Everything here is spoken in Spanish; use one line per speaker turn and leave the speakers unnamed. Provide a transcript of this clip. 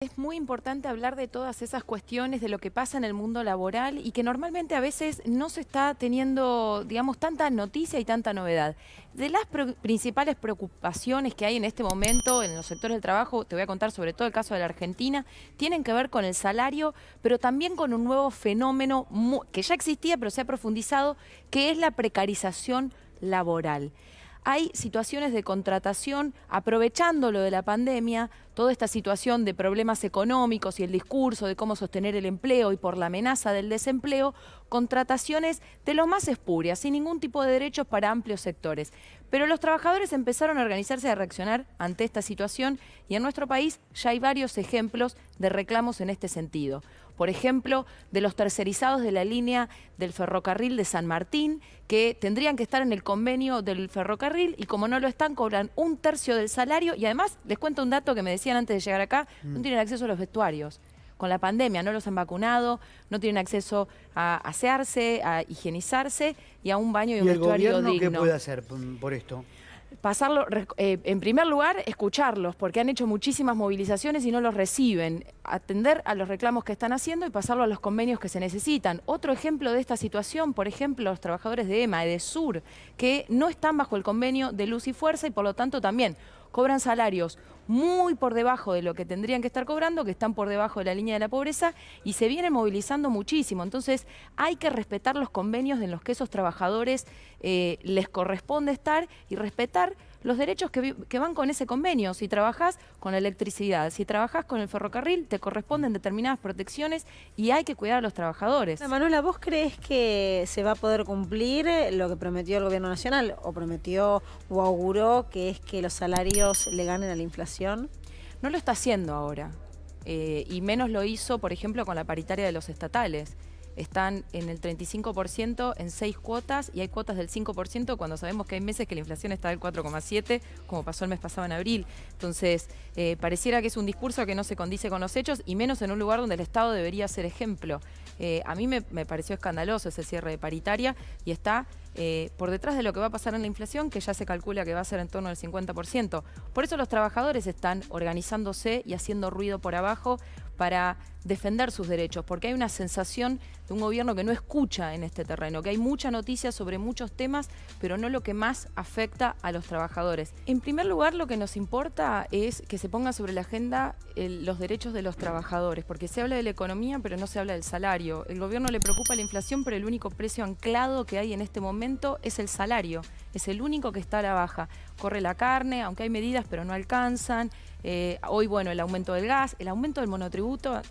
Es muy importante hablar de todas esas cuestiones, de lo que pasa en el mundo laboral y que normalmente a veces no se está teniendo, digamos, tanta noticia y tanta novedad. De las principales preocupaciones que hay en este momento en los sectores del trabajo, te voy a contar sobre todo el caso de la Argentina, tienen que ver con el salario, pero también con un nuevo fenómeno que ya existía, pero se ha profundizado, que es la precarización laboral. Hay situaciones de contratación, aprovechando lo de la pandemia, toda esta situación de problemas económicos y el discurso de cómo sostener el empleo y por la amenaza del desempleo, contrataciones de lo más espurias, sin ningún tipo de derechos para amplios sectores. Pero los trabajadores empezaron a organizarse y a reaccionar ante esta situación y en nuestro país ya hay varios ejemplos de reclamos en este sentido. Por ejemplo, de los tercerizados de la línea del ferrocarril de San Martín, que tendrían que estar en el convenio del ferrocarril y como no lo están, cobran 1/3 del salario y además, les cuento un dato que me decían antes de llegar acá, no tienen acceso a los vestuarios. Con la pandemia no los han vacunado, no tienen acceso a asearse, a higienizarse y a un baño y un
¿Y el
vestuario
gobierno qué
digno.
puede hacer por esto?
Pasarlo, en primer lugar, escucharlos, porque han hecho muchísimas movilizaciones y no los reciben. Atender a los reclamos que están haciendo y pasarlo a los convenios que se necesitan. Otro ejemplo de esta situación, por ejemplo, los trabajadores de EMA, EDESUR, que no están bajo el convenio de Luz y Fuerza y por lo tanto también cobran salarios muy por debajo de lo que tendrían que estar cobrando, que están por debajo de la línea de la pobreza y se vienen movilizando muchísimo. Entonces hay que respetar los convenios en los que esos trabajadores les corresponde estar y respetar los derechos que van con ese convenio. Si trabajás con la electricidad, si trabajás con el ferrocarril, te corresponden determinadas protecciones y hay que cuidar a los trabajadores.
Manuela, ¿vos crees que se va a poder cumplir lo que prometió el gobierno nacional o prometió o auguró, que es que los salarios le ganen a la inflación?
No lo está haciendo ahora y menos lo hizo, por ejemplo, con la paritaria de los estatales. Están en el 35% en 6 cuotas y hay cuotas del 5% cuando sabemos que hay meses que la inflación está del 4,7%, como pasó el mes pasado en abril. Entonces, pareciera que es un discurso que no se condice con los hechos y menos en un lugar donde el Estado debería ser ejemplo. A mí me pareció escandaloso ese cierre de paritaria y está por detrás de lo que va a pasar en la inflación, que ya se calcula que va a ser en torno al 50%. Por eso los trabajadores están organizándose y haciendo ruido por abajo para defender sus derechos, porque hay una sensación de un gobierno que no escucha en este terreno, que hay mucha noticia sobre muchos temas, pero no lo que más afecta a los trabajadores. En primer lugar, lo que nos importa es que se ponga sobre la agenda los derechos de los trabajadores, porque se habla de la economía, pero no se habla del salario. El gobierno le preocupa la inflación, pero el único precio anclado que hay en este momento es el salario. Es el único que está a la baja. Corre la carne, aunque hay medidas, pero no alcanzan. Hoy, bueno, el aumento del gas, el aumento del monotributo